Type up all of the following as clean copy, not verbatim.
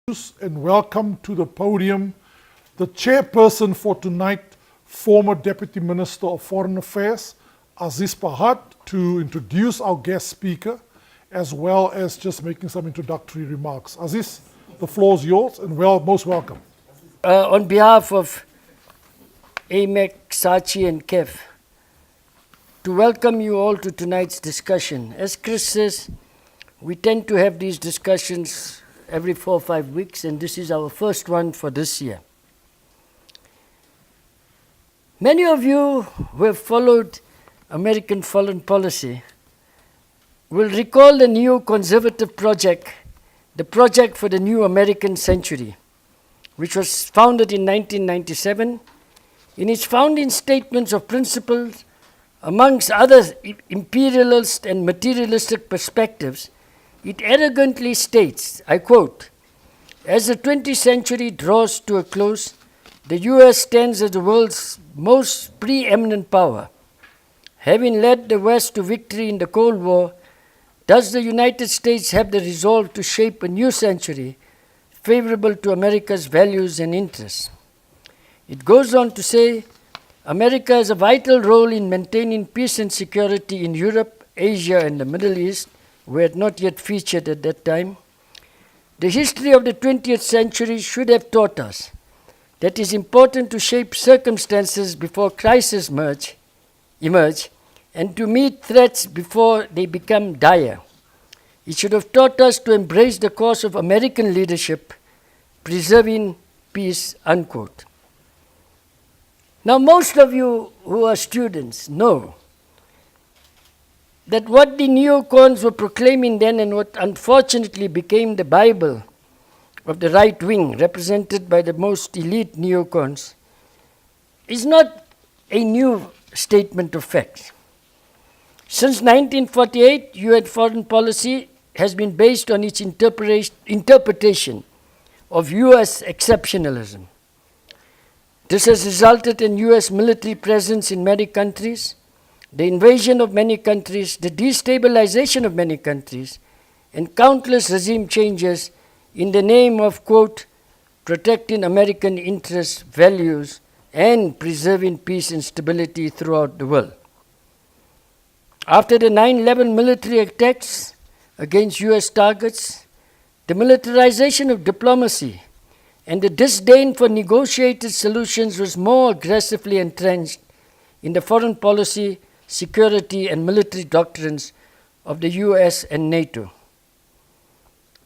And welcome to the podium the chairperson for tonight, former Deputy Minister of Foreign Affairs, Aziz Pahad, to introduce our guest speaker, as well as just making some introductory remarks. Aziz, the floor is yours, and most welcome. On behalf of AMEC, Sachi and KEF, to welcome you all to tonight's discussion. As Chris says, we tend to have these discussions every 4 or 5 weeks, and this is our first one for this year. Many of you who have followed American foreign policy will recall the neo-conservative project, the Project for the New American Century, which was founded in 1997. In its founding statements of principles, amongst other imperialist and materialistic perspectives, it arrogantly states, I quote, "As the 20th century draws to a close, the US stands as the world's most preeminent power. Having led the West to victory in the Cold War, does the United States have the resolve to shape a new century favorable to America's values and interests?" It goes on to say, America has a vital role in maintaining peace and security in Europe, Asia, and the Middle East, who had not yet featured at that time. The history of the 20th century should have taught us that it is important to shape circumstances before crises emerge and to meet threats before they become dire. It should have taught us to embrace the course of American leadership, preserving peace, unquote. Now, most of you who are students know that what the neocons were proclaiming then and what unfortunately became the Bible of the right wing, represented by the most elite neocons, is not a new statement of fact. Since 1948, US foreign policy has been based on its interpretation of US exceptionalism. This has resulted in US military presence in many countries, the invasion of many countries, the destabilization of many countries, and countless regime changes in the name of, quote, protecting American interests, values, and preserving peace and stability throughout the world. After the 9/11 military attacks against US targets, the militarization of diplomacy and the disdain for negotiated solutions was more aggressively entrenched in the foreign policy, security, and military doctrines of the US and NATO.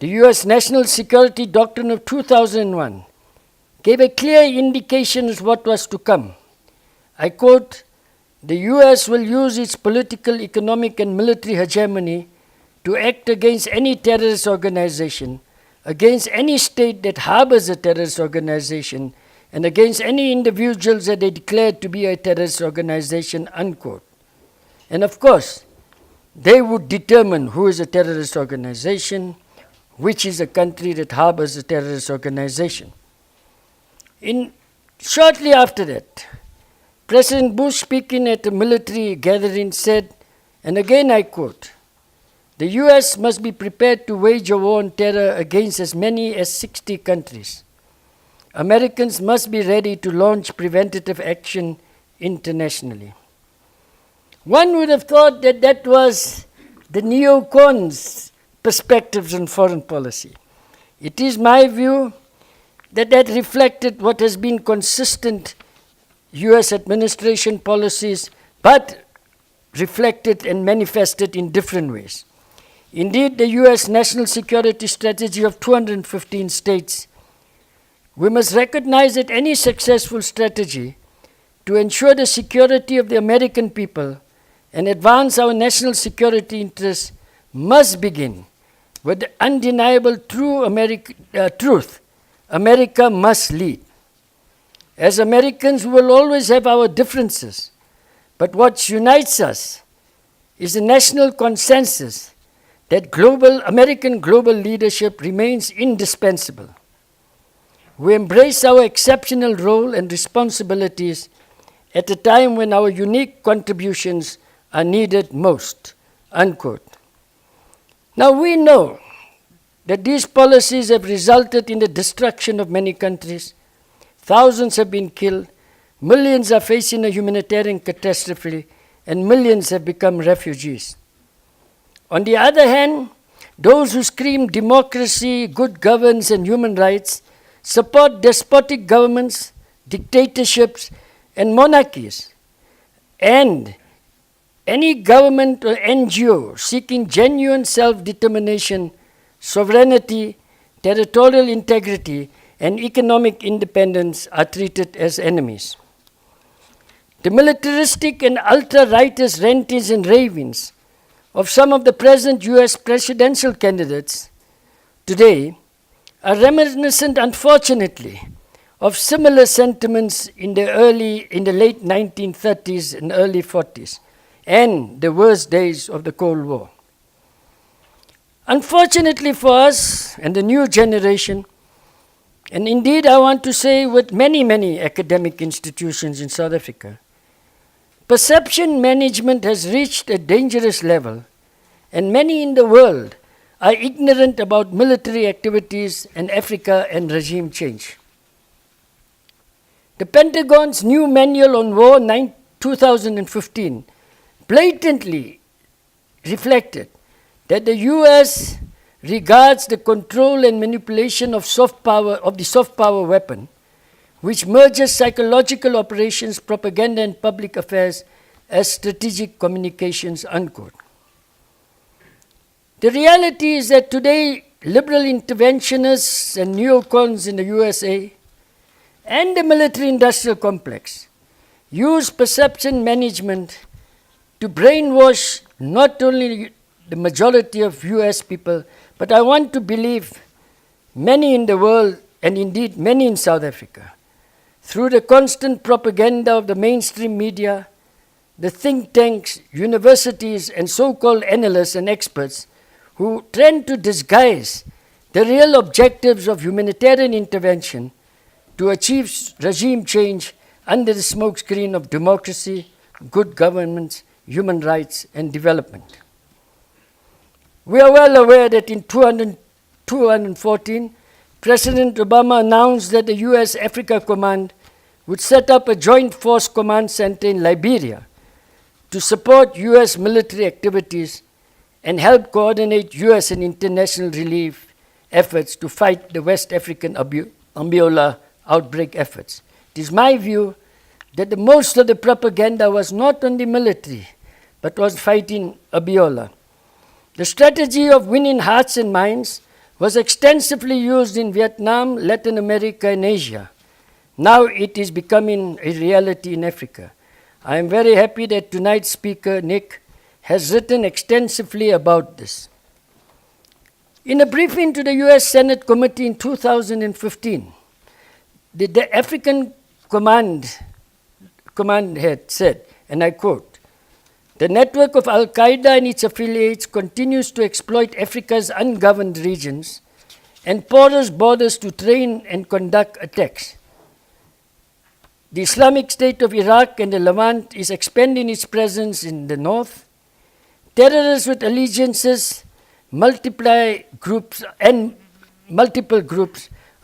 The US National Security Doctrine of 2001 gave a clear indication of what was to come. I quote, "The US will use its political, economic, and military hegemony to act against any terrorist organization, against any state that harbors a terrorist organization, and against any individuals that they declare to be a terrorist organization," unquote. And of course, they would determine who is a terrorist organization, which is a country that harbors a terrorist organization. Shortly after that, President Bush, speaking at a military gathering, said, and again I quote, "The US must be prepared to wage a war on terror against as many as 60 countries. Americans must be ready to launch preventative action internationally." One would have thought that that was the neocons' perspectives on foreign policy. It is my view that that reflected what has been consistent US administration policies, but reflected and manifested in different ways. Indeed, the US national security strategy of 215 states, we must recognize that any successful strategy to ensure the security of the American people and advance our national security interests must begin with the undeniable truth: America must lead. As Americans, we will always have our differences, but what unites us is the national consensus that American global leadership remains indispensable. We embrace our exceptional role and responsibilities at a time when our unique contributions are needed most, unquote. Now we know that these policies have resulted in the destruction of many countries. Thousands have been killed, millions are facing a humanitarian catastrophe, and millions have become refugees. On the other hand, those who scream democracy, good governance, and human rights support despotic governments, dictatorships, and monarchies. And any government or NGO seeking genuine self-determination, sovereignty, territorial integrity, and economic independence are treated as enemies. The militaristic and ultra-rightist rantings and ravings of some of the present US presidential candidates today are reminiscent, unfortunately, of similar sentiments in the late 1930s and early 40s, and the worst days of the Cold War. Unfortunately for us and the new generation, and indeed I want to say with many academic institutions in South Africa, perception management has reached a dangerous level, and many in the world are ignorant about military activities in Africa and regime change. The Pentagon's new manual on war 2015 blatantly reflected that the US regards the control and manipulation of the soft power weapon, which merges psychological operations, propaganda, and public affairs as strategic communications, unquote. The reality is that today, liberal interventionists and neocons in the USA and the military-industrial complex use perception management to brainwash not only the majority of US people, but I want to believe many in the world, and indeed many in South Africa, through the constant propaganda of the mainstream media, the think tanks, universities, and so-called analysts and experts who tend to disguise the real objectives of humanitarian intervention to achieve regime change under the smokescreen of democracy, good governance, human rights, and development. We are well aware that in 2014, President Obama announced that the US Africa Command would set up a joint force command center in Liberia to support US military activities and help coordinate US and international relief efforts to fight the West African Ebola outbreak efforts. It is my view that the most of the propaganda was not on the military, but was fighting Ebola. The strategy of winning hearts and minds was extensively used in Vietnam, Latin America, and Asia. Now it is becoming a reality in Africa. I am very happy that tonight's speaker, Nick, has written extensively about this. In a briefing to the US Senate Committee in 2015, the African command head said, and I quote, "The network of Al-Qaeda and its affiliates continues to exploit Africa's ungoverned regions and porous borders to train and conduct attacks. The Islamic State of Iraq and the Levant is expanding its presence in the north. Terrorists with allegiances, multiple groups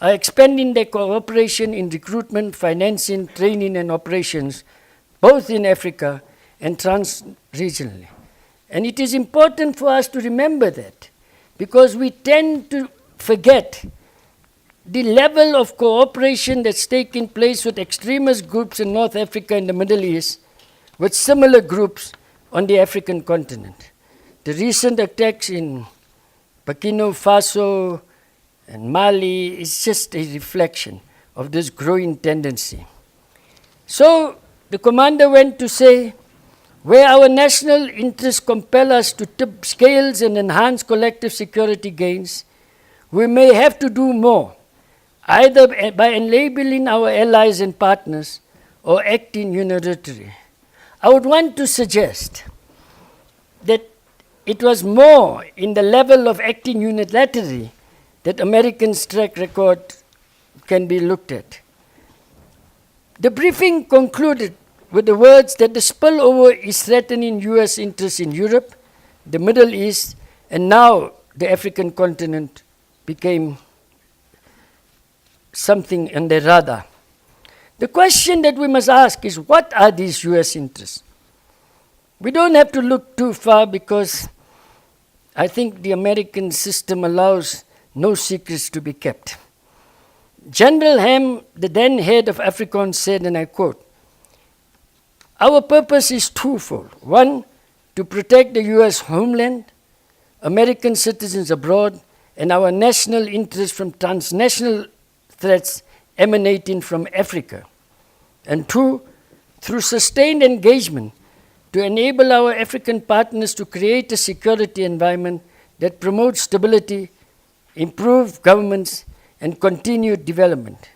are expanding their cooperation in recruitment, financing, training, and operations, both in Africa and trans-regionally." And it is important for us to remember that, because we tend to forget the level of cooperation that's taking place with extremist groups in North Africa and the Middle East with similar groups on the African continent. The recent attacks in Burkina Faso and Mali is just a reflection of this growing tendency. So the commander went to say, where our national interests compel us to tip scales and enhance collective security gains, we may have to do more, either by enabling our allies and partners or acting unilaterally. I would want to suggest that it was more in the level of acting unilaterally that Americans' track record can be looked at. The briefing concluded with the words that the spillover is threatening US interests in Europe, the Middle East, and now the African continent became something on their radar. The question that we must ask is, what are these US interests? We don't have to look too far, because I think the American system allows no secrets to be kept. General Ham, the then head of AFRICOM, said, and I quote, "Our purpose is twofold. One, to protect the US homeland, American citizens abroad, and our national interests from transnational threats emanating from Africa. And two, through sustained engagement, to enable our African partners to create a security environment that promotes stability, improved governments, and continued development.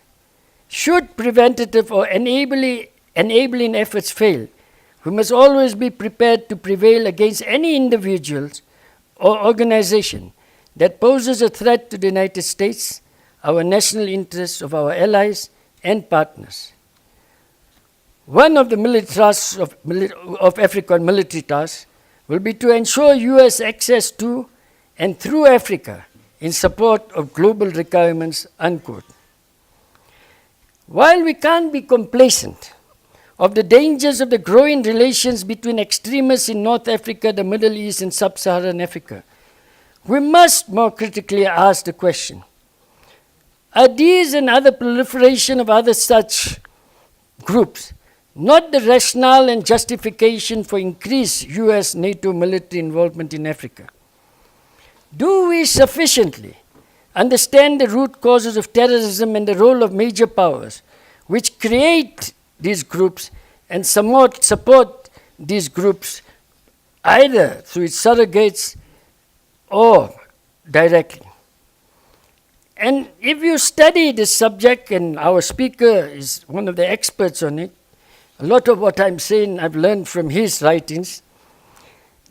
Should preventative or enabling efforts fail, we must always be prepared to prevail against any individuals or organization that poses a threat to the United States, our national interests of our allies and partners. One of the military tasks of AFRICOM military tasks will be to ensure US access to and through Africa in support of global requirements," unquote. While we can't be complacent of the dangers of the growing relations between extremists in North Africa, the Middle East, and Sub-Saharan Africa, we must more critically ask the question, are these and other proliferation of other such groups not the rationale and justification for increased US NATO military involvement in Africa? Do we sufficiently understand the root causes of terrorism and the role of major powers which create these groups and somewhat support these groups either through its surrogates or directly? And if you study this subject, and our speaker is one of the experts on it, a lot of what I'm saying I've learned from his writings.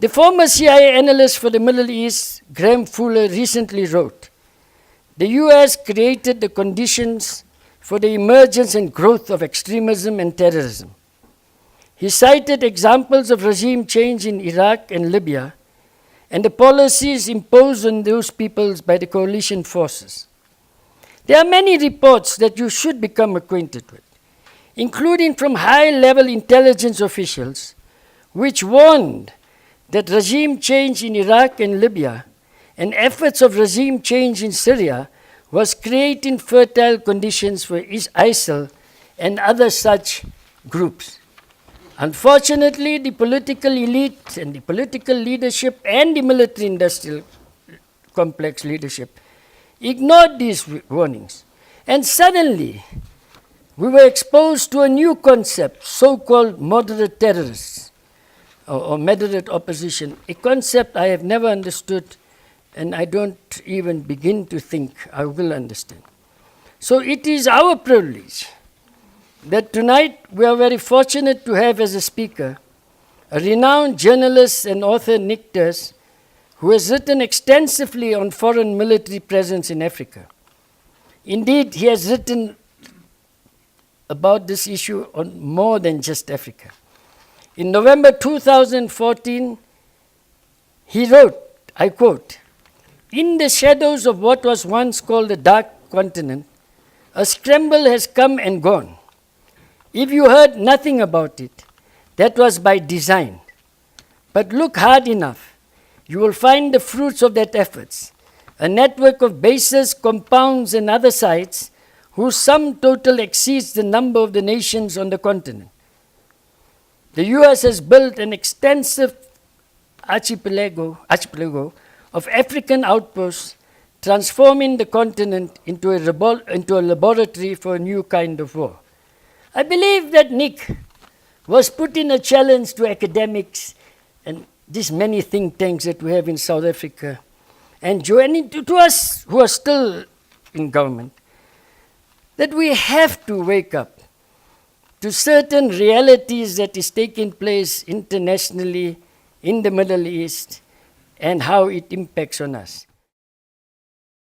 The former CIA analyst for the Middle East, Graham Fuller, recently wrote, "The US created the conditions for the emergence and growth of extremism and terrorism." He cited examples of regime change in Iraq and Libya and the policies imposed on those peoples by the coalition forces. There are many reports that you should become acquainted with, including from high-level intelligence officials, which warned that regime change in Iraq and Libya and efforts of regime change in Syria was creating fertile conditions for ISIL and other such groups. Unfortunately, the political elite and the political leadership and the military-industrial complex leadership ignored these warnings. And suddenly, we were exposed to a new concept, so-called moderate terrorists or moderate opposition, a concept I have never understood and I don't even begin to think I will understand. So it is our privilege that tonight we are very fortunate to have as a speaker a renowned journalist and author, Nick Turse, who has written extensively on foreign military presence in Africa. Indeed, he has written about this issue on more than just Africa. In November 2014, he wrote, I quote, "In the shadows of what was once called the Dark Continent, a scramble has come and gone. If you heard nothing about it, that was by design. But look hard enough, you will find the fruits of that efforts, a network of bases, compounds, and other sites whose sum total exceeds the number of the nations on the continent. The US has built an extensive archipelago of African outposts, transforming the continent into a laboratory for a new kind of war." I believe that Nick was putting a challenge to academics and these many think tanks that we have in South Africa, and joining to us who are still in government, that we have to wake up to certain realities that is taking place internationally in the Middle East and how it impacts on us.